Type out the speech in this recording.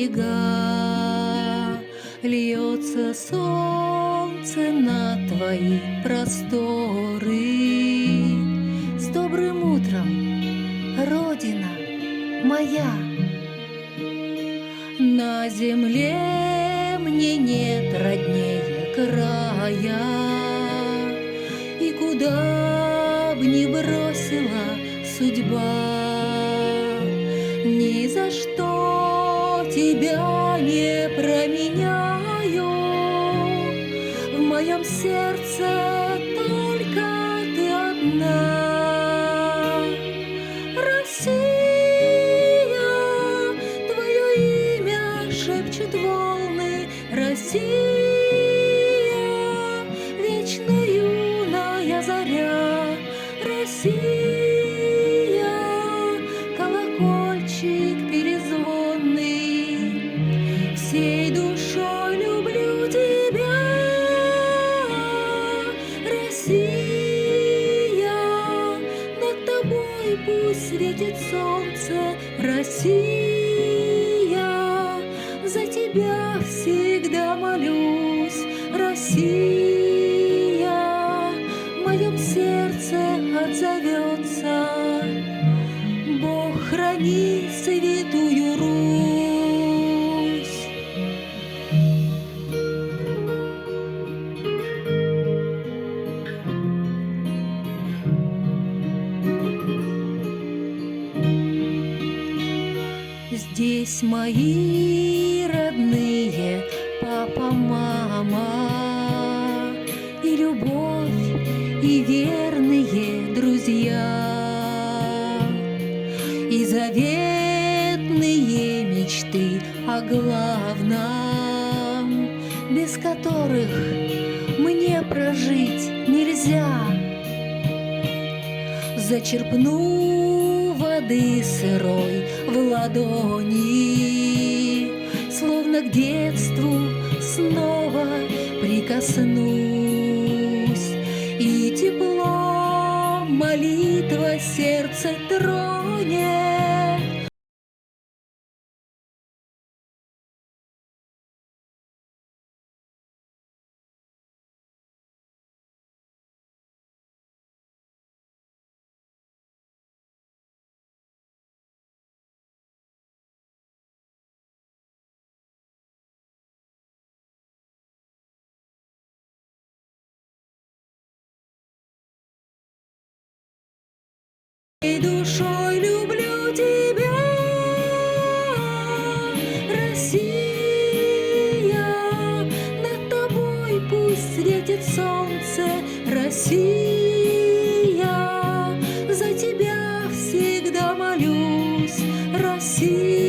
берега, льется солнце на твои просторы. С добрым утром, Родина моя! На земле мне нет роднее края, и куда б ни бросила судьба, ни за что тебя не променяю. В моем сердце только ты одна. Россия, твое имя шепчут волны. Россия, вечно юная заря. Россия, колокольчик перезвонный. Всей душой люблю тебя. Россия, над тобой пусть светит солнце. Россия, за тебя всегда молюсь. Россия, в моем сердце отзовется. Бог храни святую Русь. Здесь мои родные, папа, мама, и любовь, и верные друзья, и заветные мечты о главном, без которых мне прожить нельзя. Зачерпну воды сырой в ладони, словно к детству снова прикоснусь, и тепло молитва сердце тронет. Всей душой люблю тебя. Россия, над тобой пусть светит солнце. Россия, за тебя всегда молюсь. Россия.